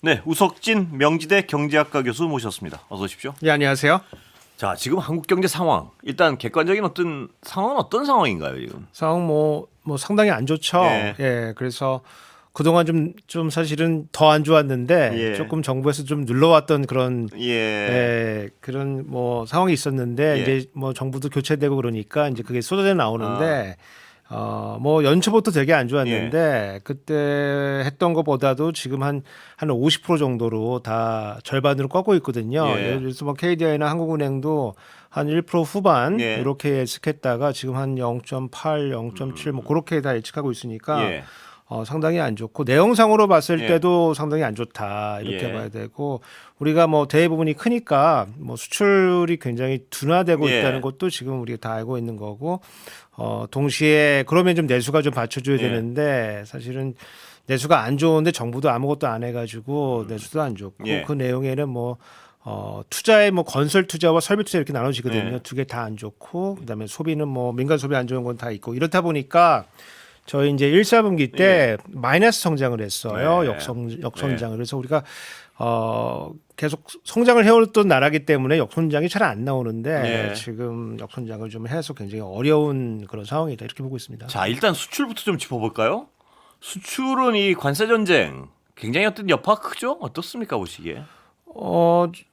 네, 우석진 명지대 경제학과 교수 모셨습니다. 어서 오십시오. 네, 안녕하세요. 자, 지금 한국 경제 상황, 일단 객관적인 어떤 상황은 어떤 상황인가요, 지금? 상황 뭐 상당히 안 좋죠. 예. 예, 그래서 그동안 좀 사실은 더 안 좋았는데 예. 조금 정부에서 좀 눌러왔던 그런 예. 그런 뭐 상황이 있었는데 예. 이제 뭐 정부도 교체되고 그러니까 이제 그게 쏟아져 나오는데 뭐 연초부터 되게 안 좋았는데 그때 했던 것보다도 지금 한 50% 정도로 다 절반으로 꺾고 있거든요. 예. 예를 들어서 뭐 KDI나 한국은행도 한 1% 후반 예. 이렇게 예측했다가 지금 한 0.8, 0.7 뭐 그렇게 다 예측하고 있으니까 예. 상당히 안 좋고 내용상으로 봤을 예. 때도 상당히 안 좋다 이렇게 예. 봐야 되고 우리가 뭐 대부분이 크니까 뭐 수출이 굉장히 둔화되고 예. 있다는 것도 지금 우리가 다 알고 있는 거고 동시에 그러면 좀 내수가 좀 받쳐줘야 예. 되는데 사실은 내수가 안 좋은데 정부도 아무것도 안 해가지고 내수도 안 좋고 예. 그 내용에는 뭐 투자에 뭐 건설 투자와 설비 투자 이렇게 나눠지거든요. 예. 두 개 다 안 좋고 그다음에 소비는 뭐 민간 소비 안 좋은 건 다 있고 이렇다 보니까 저희 이제 1사분기 때 마이너스 성장을 했어요. 네. 역성장을. 그래서 우리가 계속 성장을 해왔던 나라기 때문에 역성장이 잘 안 나오는데 네. 지금 역성장을 좀 해서 굉장히 어려운 그런 상황이다 이렇게 보고 있습니다. 자, 일단 수출부터 좀 짚어볼까요? 수출은 이 관세 전쟁 굉장히 어떤 여파가 크죠? 어떻습니까, 보시기에?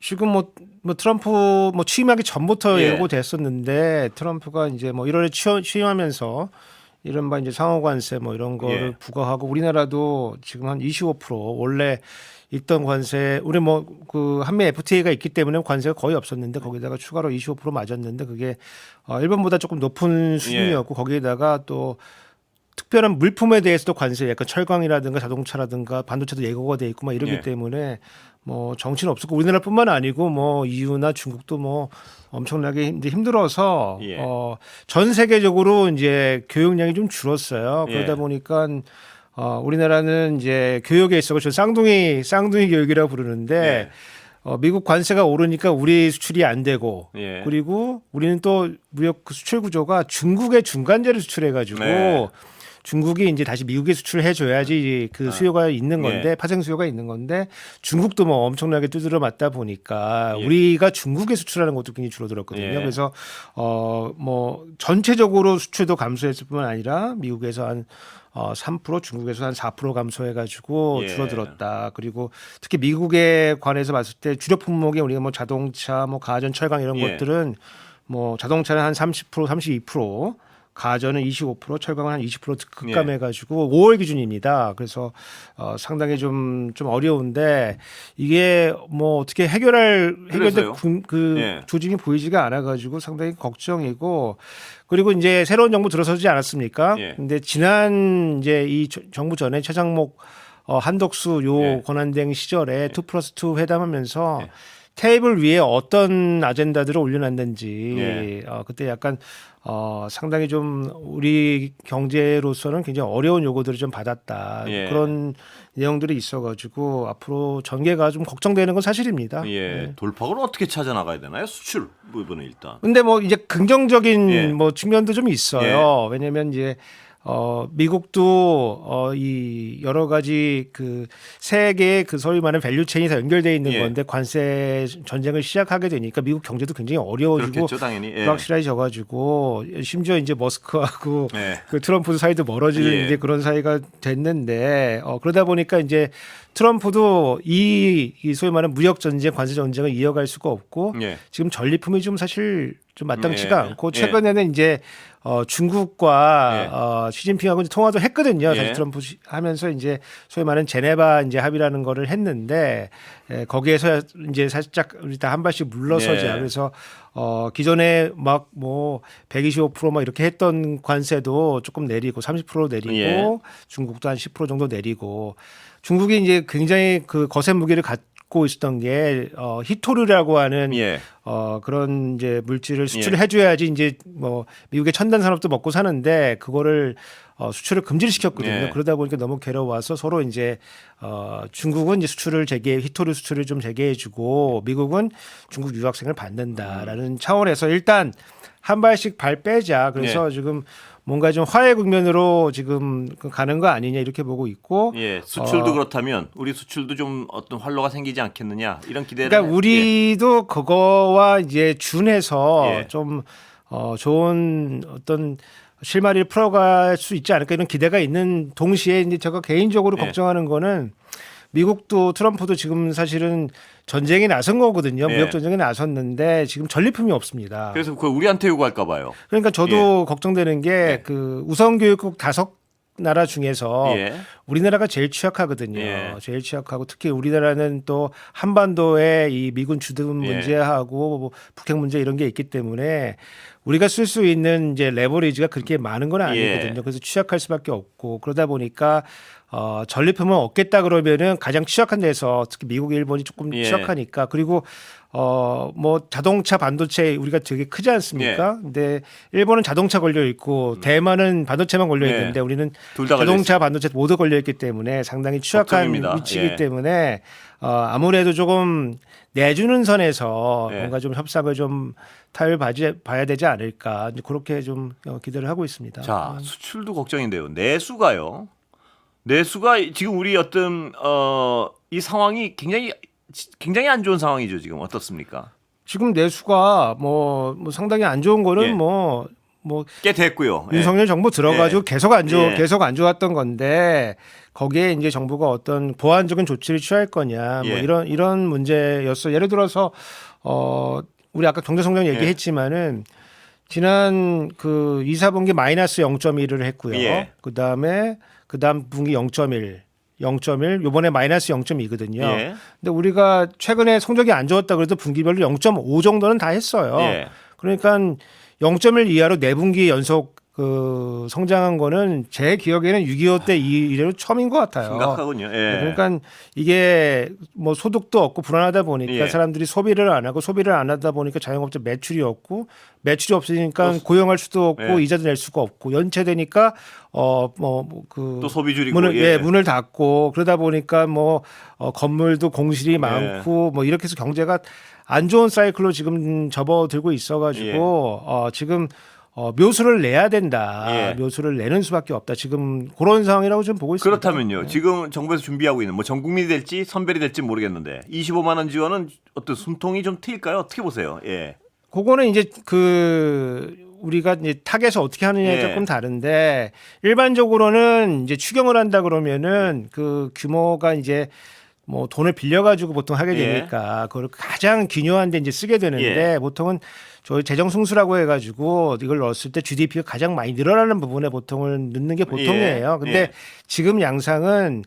지금 뭐 트럼프 뭐 취임하기 전부터 예. 예고됐었는데 트럼프가 이제 뭐 1월에 취임하면서 이른바 이제 상호관세 뭐 이런 거를 예. 부과하고 우리나라도 지금 한 25% 원래 있던 관세 우리 뭐 그 한미 FTA가 있기 때문에 관세가 거의 없었는데 거기다가 추가로 25% 맞았는데 그게 일본보다 조금 높은 수준이었고 거기에다가 또 특별한 물품에 대해서도 관세 약간 철강이라든가 자동차라든가 반도체도 예고가 돼 있고 막 이러기 예. 때문에 뭐 정치는 없었고 우리나라뿐만 아니고 뭐 EU나 중국도 뭐 엄청나게 이제 힘들어서 예. 전 세계적으로 이제 교육량이 좀 줄었어요. 예. 그러다 보니까 우리나라는 이제 교육에 있어서 쌍둥이 교육이라고 부르는데 미국 관세가 오르니까 우리 수출이 안 되고 예. 그리고 우리는 또 무역 그 수출 구조가 중국의 중간재를 수출해가지고 네. 중국이 이제 다시 미국에 수출해 줘야지 그 수요가 있는 건데 파생 수요가 있는 건데 중국도 뭐 엄청나게 두드려 맞다 보니까 우리가 중국에 수출하는 것도 굉장히 줄어들었거든요. 예. 그래서 뭐 전체적으로 수출도 감소했을 뿐만 아니라 미국에서 한 3% 중국에서 한 4% 감소해가지고 예. 줄어들었다. 그리고 특히 미국에 관해서 봤을 때 주력 품목에 우리가 뭐 자동차, 뭐 가전, 철강 이런 예. 것들은 뭐 자동차는 한 30%, 32%, 가전은 25%, 철강은 한 20% 급감해가지고 5월 기준입니다. 그래서 상당히 좀 어려운데 이게 뭐 어떻게 해결될 그래서요? 그 조짐이 보이지가 않아가지고 상당히 걱정이고 그리고 이제 새로운 정부 들어서지 않았습니까? 예. 근데 지난 이제 이 정부 전에 최장목 한덕수 요 권한대행 시절에 2+2 회담하면서 테이블 위에 어떤 아젠다들을 올려놨는지 그때 약간 상당히 좀 우리 경제로서는 굉장히 어려운 요구들을 좀 받았다. 그런 내용들이 있어가지고 앞으로 전개가 좀 걱정되는 건 사실입니다. 예. 돌파구를 어떻게 찾아 나가야 되나요? 수출 부분은 일단. 근데 뭐 이제 긍정적인 뭐 측면도 좀 있어요. 왜냐면 이제 미국도 이 여러 가지 그 세계의 그 소위 말하는 밸류체인이 다 연결되어 있는 건데 관세 전쟁을 시작하게 되니까 미국 경제도 굉장히 어려워지고 그렇겠죠, 당연히. 불확실해져가지고 심지어 이제 머스크하고 그 트럼프 사이도 멀어지는 이제 그런 사이가 됐는데 그러다 보니까 이제 트럼프도 이 소위 말하는 무역 전쟁, 관세 전쟁을 이어갈 수가 없고 지금 전리품이 좀 사실 좀 마땅치가 않고 최근에는 이제 중국과 시진핑하고 이제 통화도 했거든요. 사실 트럼프 하면서 이제 소위 말하는 제네바 이제 합의라는 거를 했는데 거기에서 이제 살짝 우리 다 한 발씩 물러서자. 그래서 기존에 막 뭐 125%막 이렇게 했던 관세도 조금 내리고 30% 내리고 중국도 한 10% 정도 내리고 중국이 이제 굉장히 그 거센 무기를 갖고 있었던 게 히토류라고 하는 그런 이제 물질을 수출을 해줘야지 이제 뭐 미국의 첨단 산업도 먹고 사는데 그거를 수출을 금지를 시켰거든요. 그러다 보니까 너무 괴로워서 서로 이제 중국은 이제 히토류 수출을 좀 재개해주고 미국은 중국 유학생을 받는다라는 차원에서 일단 한 발씩 발 빼자. 그래서 지금 뭔가 좀 화해 국면으로 지금 가는 거 아니냐 이렇게 보고 있고. 예, 수출도 그렇다면 우리 수출도 좀 어떤 활로가 생기지 않겠느냐 이런 기대를. 그러니까 우리도 그거와 이제 준해서 예. 좀 좋은 어떤 실마리를 풀어갈 수 있지 않을까 이런 기대가 있는 동시에 이제 제가 개인적으로 예. 걱정하는 거는 미국도 트럼프도 지금 사실은 전쟁에 나선 거거든요. 예. 무역 전쟁에 나섰는데 지금 전리품이 없습니다. 그래서 그걸 우리한테 요구할까 봐요. 그러니까 저도 걱정되는 게 예. 그 우선 교육국 5나라 중에서 예. 우리나라가 제일 취약하거든요. 예. 제일 취약하고 특히 우리나라는 또 한반도에 이 미군 주둔 예. 문제하고 뭐 북핵 문제 이런 게 있기 때문에 우리가 쓸 수 있는 이제 레버리지가 그렇게 많은 건 아니거든요. 예. 그래서 취약할 수밖에 없고 그러다 보니까 전리품을 얻겠다 그러면은 가장 취약한 데서 특히 미국, 일본이 조금 예. 취약하니까 그리고 뭐 자동차 반도체 우리가 되게 크지 않습니까? 근데 일본은 자동차 걸려 있고 대만은 반도체만 걸려 예. 있는데 우리는 둘다 자동차 반도체 모두 걸려 있기 때문에 상당히 취약한 걱정입니다. 위치이기 예. 때문에 아무래도 조금 내주는 선에서 예. 뭔가 좀 협상을 좀 타협을 봐야 되지 않을까 이제 그렇게 좀 기대를 하고 있습니다. 자, 수출도 걱정인데요. 내수가요. 내수가 지금 우리 어떤 이 상황이 굉장히 안 좋은 상황이죠. 지금 어떻습니까? 지금 내수가 뭐 상당히 안 좋은 거는 예. 뭐 꽤 됐고요. 예. 윤석열 정부 들어가지고 예. 계속 안 좋았던 건데 거기에 이제 정부가 어떤 보완적인 조치를 취할 거냐 뭐 예. 이런 문제였어. 예를 들어서 우리 아까 경제 성장 얘기했지만은 지난 그 2, 4분기 마이너스 0.1을 했고요. 예. 그다음 분기 0.1 요번에 마이너스 0.2거든요. 예. 근데 우리가 최근에 성적이 안 좋았다 그래도 분기별로 0.5 정도는 다 했어요. 예. 그러니까 0.1 이하로 4분기 연속 그 성장한 거는 제 기억에는 6.25 때 이래로 처음인 것 같아요. 심각하군요. 예. 그러니까 이게 뭐 소득도 없고 불안하다 보니까 예. 사람들이 소비를 안 하고 소비를 안 하다 보니까 자영업자 매출이 없고 매출이 없으니까 고용할 수도 없고 예. 이자도 낼 수가 없고 연체되니까 또 소비 줄이고 문을 닫고 그러다 보니까 뭐 건물도 공실이 많고 뭐 이렇게 해서 경제가 안 좋은 사이클로 지금 접어들고 있어가지고 지금 묘수를 내야 된다. 예. 묘수를 내는 수밖에 없다. 지금 그런 상황이라고 좀 보고 있습니다. 그렇다면요. 지금 정부에서 준비하고 있는 뭐 전 국민이 될지 선별이 될지 모르겠는데 25만 원 지원은 어떤 숨통이 좀 트일까요? 어떻게 보세요? 예. 그거는 이제 우리가 이제 타겟을 어떻게 하느냐에 예. 조금 다른데 일반적으로는 이제 추경을 한다 그러면은 그 규모가 이제 뭐 돈을 빌려가지고 보통 하게 예. 되니까 그걸 가장 기묘한 데 이제 쓰게 되는데 예. 보통은 저희 재정 승수라고 해가지고 이걸 넣었을 때 GDP가 가장 많이 늘어나는 부분에 보통을 넣는 게 보통이에요. 근데 예. 지금 양상은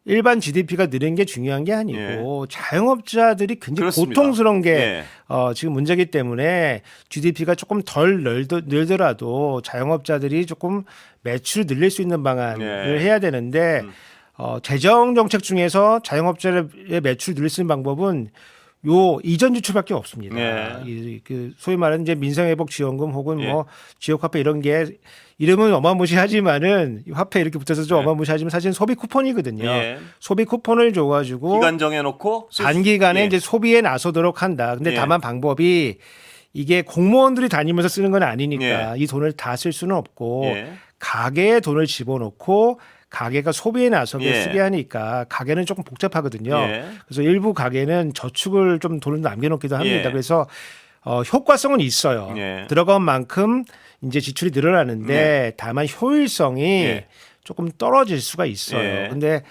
일반 GDP가 느는 게 중요한 게 아니고 자영업자들이 굉장히 그렇습니다. 고통스러운 게 예. 지금 문제이기 때문에 GDP가 조금 덜 늘더라도 자영업자들이 조금 매출을 늘릴 수 있는 방안을 해야 되는데 재정 정책 중에서 자영업자의 매출 늘릴 수 있는 방법은 요 이전 지출밖에 없습니다. 그 소위 말하는 이제 민생회복지원금 혹은 뭐 지역화폐 이런 게 이름은 어마무시하지만은 화폐 이렇게 붙어서 좀 어마무시하지만 사실 소비 쿠폰이거든요. 소비 쿠폰을 줘가지고 기간 정해놓고 단기간에 이제 소비에 나서도록 한다. 근데 다만 방법이 이게 공무원들이 다니면서 쓰는 건 아니니까 이 돈을 다 쓸 수는 없고 가게에 돈을 집어넣고 가게가 소비에 나서게 쓰게 하니까 가게는 조금 복잡하거든요. 그래서 일부 가게는 저축을 좀 돈을 남겨놓기도 합니다. 그래서 효과성은 있어요. 들어간 만큼 이제 지출이 늘어나는데 다만 효율성이 조금 떨어질 수가 있어요. 근데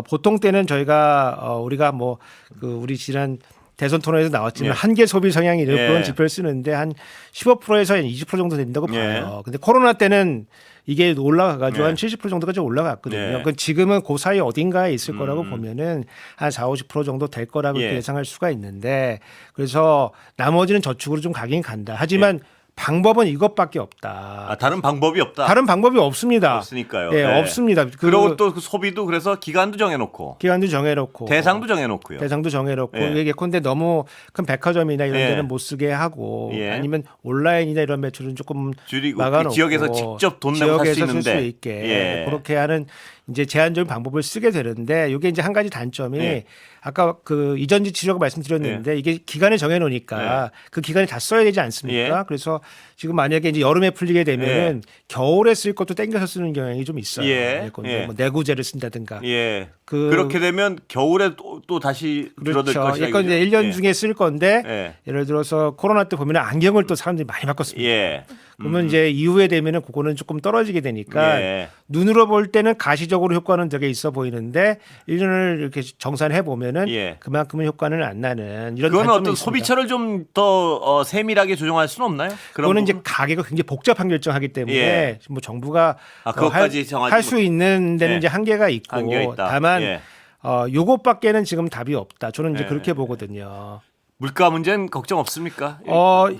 보통 때는 저희가 우리가 뭐 우리 지난 대선 토론에서 나왔지만 한계 소비 성향이 그런 지표를 쓰는데 한 15%에서 한 20% 정도 된다고 봐요. 근데 코로나 때는 이게 올라가가지고 한 70% 정도까지 올라갔거든요. 그 지금은 그 사이 어딘가에 있을 거라고 보면은 한 40-50% 정도 될 거라고 예상할 수가 있는데 그래서 나머지는 저축으로 좀 가긴 간다. 하지만 방법은 이것밖에 없다. 다른 방법이 없다. 다른 방법이 없습니다. 없으니까요. 없습니다. 그리고 또 그 소비도 그래서 기간도 정해놓고 대상도 정해놓고요. 대상도 정해놓고 예컨대 너무 큰 백화점이나 이런 데는 못 쓰게 하고 아니면 온라인이나 이런 매출은 조금 줄이고 막아놓고 그 지역에서 직접 돈 내고 살 수 있는데 있게 그렇게 하는 이제 제한적인 방법을 쓰게 되는데 이게 이제 한 가지 단점이 예. 아까 그 이전지 치료라고 말씀드렸는데 이게 기간을 정해놓으니까 그 기간에 다 써야 되지 않습니까? 예. 그래서 지금 만약에 이제 여름에 풀리게 되면은 예. 겨울에 쓸 것도 땡겨서 쓰는 경향이 좀 있어요. 예. 예컨대 예. 뭐 내구재를 쓴다든가. 예. 그렇게 되면 겨울에 또 다시 줄어들 그렇죠. 것이다. 예컨대 이거죠? 1년 예. 중에 쓸 건데 예. 예를 들어서 코로나 때 보면 안경을 또 사람들이 많이 바꿨습니다. 예. 그러면 이제 이후에 되면은 그거는 조금 떨어지게 되니까 예. 눈으로 볼 때는 가시적으로 효과는 되게 있어 보이는데 1년을 이렇게 정산해 보면은 예. 그만큼은 효과는 안 나는 이런 그건 단점이 어떤 있습니다. 소비처를 좀 더 세밀하게 조정할 수는 없나요? 그런 그거는 이제 부분? 가게가 굉장히 복잡한 결정하기 때문에 예. 뭐 정부가 그것까지 정하지 할 수 있는 데는 예. 이제 한계가 있고 한계가 있다. 다만 예. 요것밖에는 지금 답이 없다. 저는 이제 예. 그렇게 보거든요. 물가 문제는 걱정 없습니까?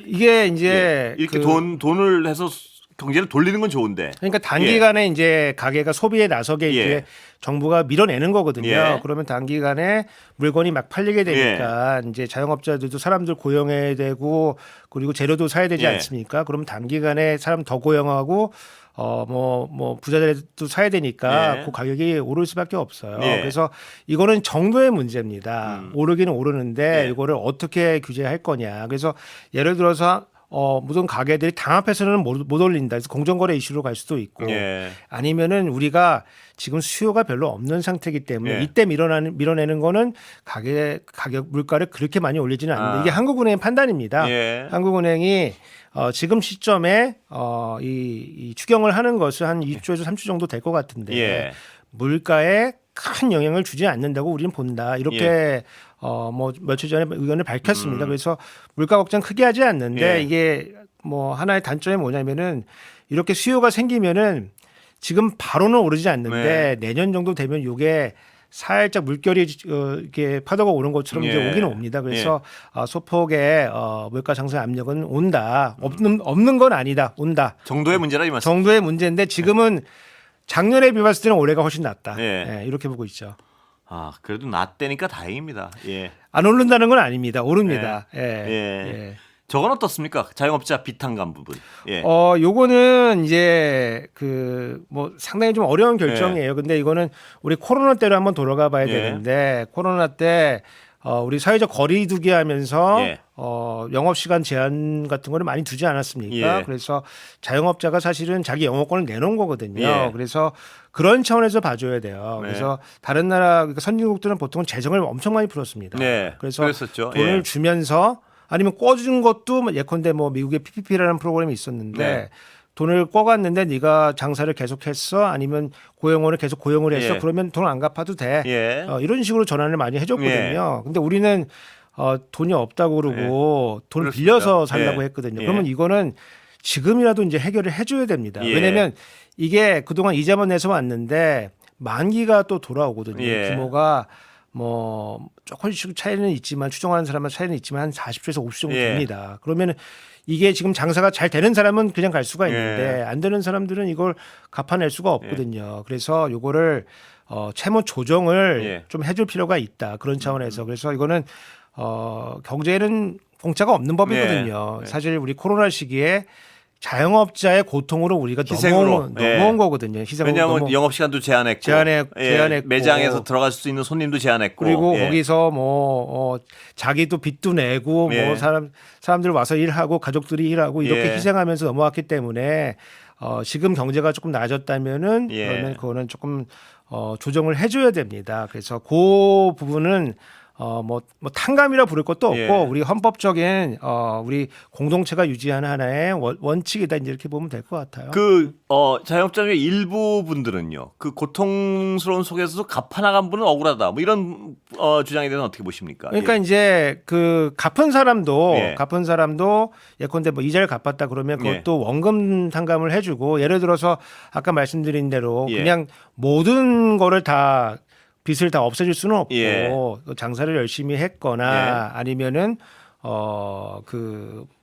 이게 이제 예. 이렇게 그 돈을 해서 경제를 돌리는 건 좋은데. 그러니까 단기간에 이제 가게가 소비에 나서게 예. 이제 정부가 밀어내는 거거든요. 예. 그러면 단기간에 물건이 막 팔리게 되니까 이제 자영업자들도 사람들 고용해야 되고 그리고 재료도 사야 되지 예. 않습니까? 그럼 단기간에 사람 더 고용하고 뭐 부자들도 사야 되니까 예. 그 가격이 오를 수밖에 없어요. 예. 그래서 이거는 정도의 문제입니다. 오르기는 오르는데 예. 이거를 어떻게 규제할 거냐. 그래서 예를 들어서 모든 가게들이 당합해서는 못 올린다. 그래서 공정거래 이슈로 갈 수도 있고 예. 아니면은 우리가 지금 수요가 별로 없는 상태이기 때문에 예. 이때 밀어내는 거는 가격 물가를 그렇게 많이 올리지는 않는데 이게 한국은행의 판단입니다. 예. 한국은행이 지금 시점에 이 추경을 하는 것은 한 2주에서 3주 정도 될 것 같은데 예. 물가에 큰 영향을 주지 않는다고 우리는 본다. 이렇게 예. 뭐 며칠 전에 의견을 밝혔습니다. 그래서 물가 걱정 크게 하지 않는데 예. 이게 뭐 하나의 단점이 뭐냐면은 이렇게 수요가 생기면은 지금 바로는 오르지 않는데 내년 정도 되면 이게 살짝 물결이 이렇게 파도가 오는 것처럼 이제 예. 오기는 옵니다. 그래서 소폭의 물가 상승 압력은 온다. 없는 건 아니다. 온다. 정도의 문제라 이 말씀. 정도의 문제인데 지금은 작년에 비봤을 때는 올해가 훨씬 낫다. 예. 이렇게 보고 있죠. 그래도 낮대니까 다행입니다. 예. 안 오른다는 건 아닙니다. 오릅니다. 예. 예. 저건 어떻습니까? 자영업자 비탄감 부분. 예. 요거는 이제 그 뭐 상당히 좀 어려운 결정이에요. 근데 이거는 우리 코로나 때로 한번 돌아가 봐야 예. 되는데 코로나 때 우리 사회적 거리두기 하면서 예. 영업 시간 제한 같은 거를 많이 두지 않았습니까? 예. 그래서 자영업자가 사실은 자기 영업권을 내놓은 거거든요. 예. 그래서 그런 차원에서 봐줘야 돼요. 네. 그래서 다른 나라 그러니까 선진국들은 보통 재정을 엄청 많이 풀었습니다. 네. 그래서 그랬었죠. 돈을 예. 주면서 아니면 꿔준 것도 예컨대 뭐 미국의 PPP라는 프로그램이 있었는데 네. 돈을 꿔갔는데 네가 장사를 계속했어 아니면 고용원을 계속 고용을 했어 예. 그러면 돈 안 갚아도 돼. 예. 이런 식으로 전환을 많이 해줬거든요. 근데 우리는 돈이 없다고 그러고 돈을 그렇습니다. 빌려서 살라고 예. 했거든요. 예. 그러면 이거는 지금이라도 이제 해결을 해줘야 됩니다. 예. 왜냐하면 이게 그동안 이자만 내서 왔는데 만기가 또 돌아오거든요. 예. 규모가 뭐 조금씩 차이는 있지만 추정하는 사람은 차이는 있지만 한 40조에서 50 정도 예. 됩니다. 그러면 이게 지금 장사가 잘 되는 사람은 그냥 갈 수가 있는데 예. 안 되는 사람들은 이걸 갚아낼 수가 없거든요. 그래서 요거를 채무 조정을 예. 좀 해줄 필요가 있다. 그런 차원에서 그래서 이거는 경제에는 공짜가 없는 법이거든요. 네. 사실 우리 코로나 시기에 자영업자의 고통으로 우리가 희생으로. 넘어온 거거든요. 희생으로 왜냐하면 영업 시간도 제한했고, 제한했고 매장에서 들어갈 수 있는 손님도 제한했고, 그리고 예. 거기서 뭐 자기도 빚도 내고 예. 뭐 사람들 와서 일하고 가족들이 일하고 이렇게 예. 희생하면서 넘어왔기 때문에 지금 경제가 조금 나아졌다면은 예. 그러면 그거는 조금 조정을 해줘야 됩니다. 그래서 그 부분은 뭐 탕감이라 부를 것도 없고 예. 우리 헌법적인 우리 공동체가 유지하는 하나의 원칙이다 이제 이렇게 보면 될 것 같아요. 자영업자 중에 일부 분들은요, 그 고통스러운 속에서도 갚아나간 분은 억울하다, 뭐 이런 주장에 대해서는 어떻게 보십니까? 그러니까 예. 이제 그 갚은 사람도 예컨대 뭐 이자를 갚았다 그러면 그것도 원금 탕감을 해주고 예를 들어서 아까 말씀드린 대로 예. 그냥 모든 거를 다 빚을 다 없애줄 수는 없고 예. 장사를 열심히 했거나 아니면은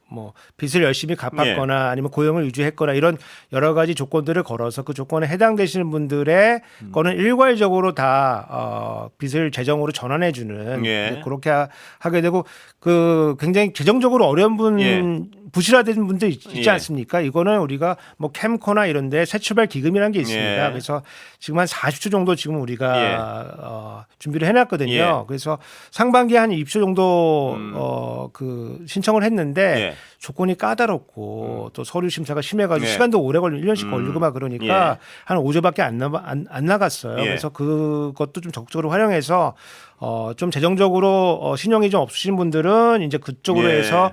뭐 빚을 열심히 갚았거나 아니면 고용을 유지했거나 이런 여러 가지 조건들을 걸어서 그 조건에 해당되시는 분들의 거는 일괄적으로 다 빚을 재정으로 전환해 주는 그렇게 하게 되고 그 굉장히 재정적으로 어려운 분 부실화된 분들 있지 않습니까? 이거는 우리가 뭐 캠코나 이런 데 새출발 기금이라는 게 있습니다. 그래서 지금 한 40조 정도 지금 우리가 준비를 해놨거든요. 그래서 상반기에 한 20조 정도 그 신청을 했는데 조건이 까다롭고 또 서류 심사가 심해가지고 시간도 오래 걸리고 1년씩 걸리고 막 그러니까 한 5조밖에 안 나갔어요. 그래서 그것도 좀 적극적으로 활용해서 좀 재정적으로 신용이 좀 없으신 분들은 이제 그쪽으로 해서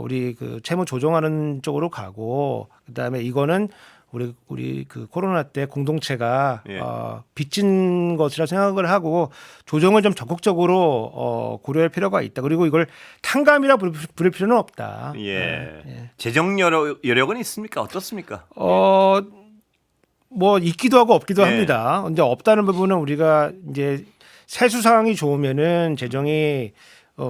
우리 그 채무 조정하는 쪽으로 가고 그다음에 이거는 우리 그 코로나 때 공동체가 빚진 것이라 생각을 하고 조정을 좀 적극적으로 고려할 필요가 있다. 그리고 이걸 탕감이라 부를 필요는 없다. 재정 여력은 있습니까? 어떻습니까? 뭐 있기도 하고 없기도 합니다. 근데 없다는 부분은 우리가 이제 세수 상황이 좋으면은 재정이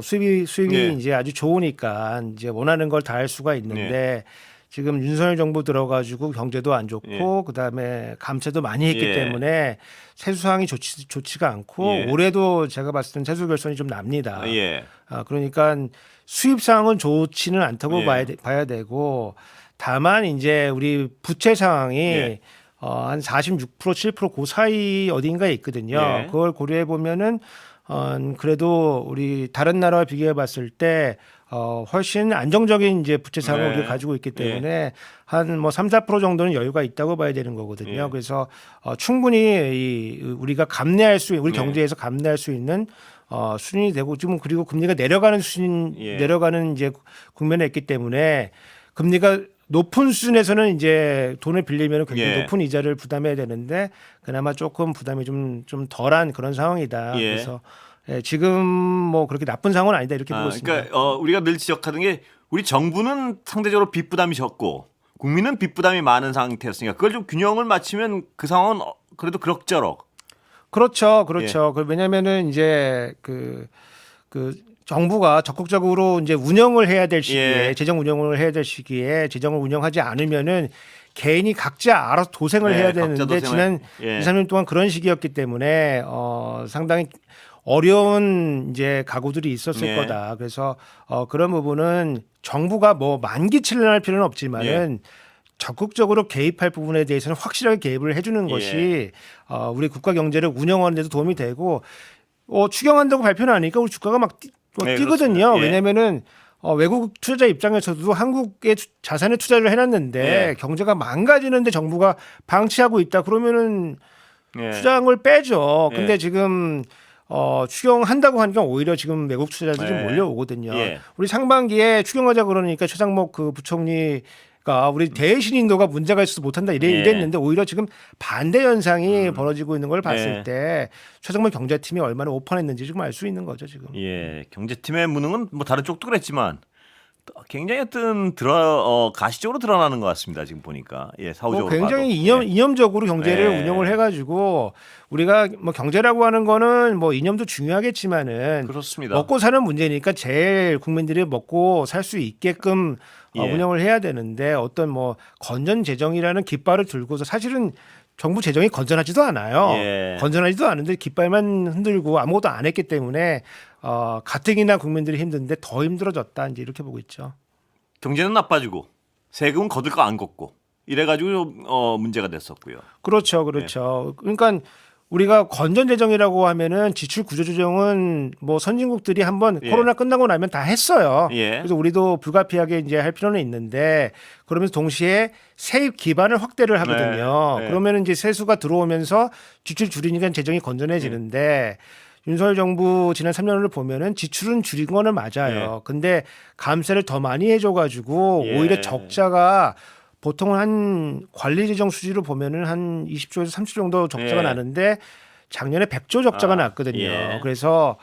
수입이 이제 아주 좋으니까 이제 원하는 걸 다 할 수가 있는데 지금 윤석열 정부 들어가지고 경제도 안 좋고 그다음에 감세도 많이 했기 때문에 세수 상황이 좋지가 않고 올해도 제가 봤을 땐 세수 결손이 좀 납니다. 그러니까 수입 상황은 좋지는 않다고 봐야 되고 다만 이제 우리 부채 상황이 한 46% 7% 그 사이 어딘가에 있거든요. 그걸 고려해 보면은 그래도 우리 다른 나라와 비교해 봤을 때 훨씬 안정적인 이제 부채 상황을 우리가 가지고 있기 때문에 한 뭐 3, 4% 정도는 여유가 있다고 봐야 되는 거거든요. 그래서 충분히 우리가 감내할 수 우리 경제에서 감내할 수 있는 수준이 되고 지금 그리고 금리가 내려가는 내려가는 이제 국면에 있기 때문에 금리가 높은 수준에서는 이제 돈을 빌리면 굉장히 높은 이자를 부담해야 되는데 그나마 조금 부담이 좀 덜한 그런 상황이다. 그래서 지금 뭐 그렇게 나쁜 상황은 아니다 이렇게 보고 있습니다. 그러니까 우리가 늘 지적하는 게 우리 정부는 상대적으로 빚 부담이 적고 국민은 빚 부담이 많은 상태였으니까 그걸 좀 균형을 맞추면 그 상황은 그래도 그럭저럭. 그렇죠. 왜냐면은 이제 그 정부가 적극적으로 이제 운영을 해야 될 시기에 재정 운영을 해야 될 시기에 재정을 운영하지 않으면은 개인이 각자 알아서 도생을 해야 되는데 지난 2, 3년 동안 그런 시기였기 때문에 상당히 어려운 이제 가구들이 있었을 거다. 그래서 그런 부분은 정부가 뭐 만기칠을 할 필요는 없지만은 적극적으로 개입할 부분에 대해서는 확실하게 개입을 해주는 것이 우리 국가 경제를 운영하는 데도 도움이 되고 추경한다고 발표는 하니까 우리 주가가 막 뛰거든요. 왜냐면은 외국 투자자 입장에서도 한국의 자산에 투자를 해놨는데 경제가 망가지는데 정부가 방치하고 있다 그러면은 투자한 빼죠. 근데 지금 추경한다고 하니까 오히려 지금 외국 투자자들이 좀 몰려오거든요. 우리 상반기에 추경하자 그러니까 최상목 그 부총리가 우리 대신 인도가 문제가 있어서 못한다 이랬는데 오히려 지금 반대 현상이 벌어지고 있는 걸 봤을 때 최상목 경제팀이 얼마나 오판했는지 지금 알 수 있는 거죠 지금. 경제팀의 무능은 뭐 다른 쪽도 그랬지만 굉장히 가시적으로 드러나는 것 같습니다. 지금 보니까 사후적으로 굉장히 이념적으로 경제를 운영을 해가지고 우리가 뭐 경제라고 하는 거는 뭐 이념도 중요하겠지만은 그렇습니다. 먹고 사는 문제니까 제일 국민들이 먹고 살 수 있게끔 운영을 해야 되는데 어떤 뭐 건전 재정이라는 깃발을 들고서 사실은 정부 재정이 건전하지도 않아요. 건전하지도 않은데 깃발만 흔들고 아무것도 안 했기 때문에 가뜩이나 국민들이 힘든데 더 힘들어졌다 이제 이렇게 보고 있죠. 경제는 나빠지고 세금은 거둘 거 안 걷고 이래가지고 문제가 됐었고요. 그렇죠. 그러니까 우리가 건전 재정이라고 하면은 지출 구조 조정은 뭐 선진국들이 한번 코로나 끝나고 나면 다 했어요. 그래서 우리도 불가피하게 이제 할 필요는 있는데 그러면서 동시에 세입 기반을 확대를 하거든요. 그러면은 이제 세수가 들어오면서 지출 줄이니까 재정이 건전해지는데 윤석열 정부 지난 3년을 보면은 지출은 줄인 거는 맞아요. 근데 감세를 더 많이 해줘가지고 오히려 적자가 보통은 한 관리 재정 수지로 보면은 한 20조에서 30조 정도 적자가 나는데 작년에 100조 적자가 났거든요. 그래서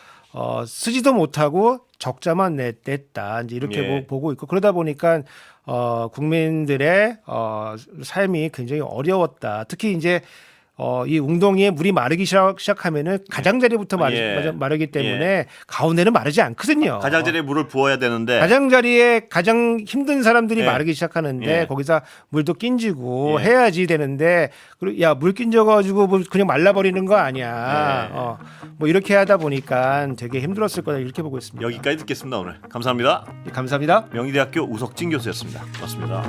쓰지도 못하고 적자만 냈다. 이제 이렇게 보고 있고 그러다 보니까 국민들의 삶이 굉장히 어려웠다. 특히 이제 이 웅덩이에 물이 마르기 시작하면은 가장자리부터 마르기 때문에 가운데는 마르지 않거든요. 가장자리에 물을 부어야 되는데 가장자리에 가장 힘든 사람들이 마르기 시작하는데 예. 거기서 물도 낀지고 예. 해야지 되는데 야, 물 낀져가지고 뭐 그냥 말라버리는 거 아니야. 예. 뭐 이렇게 하다 보니까 되게 힘들었을 거다 이렇게 보고 있습니다. 여기까지 듣겠습니다. 오늘 감사합니다. 감사합니다. 명희대학교 우석진 교수였습니다. 고맙습니다.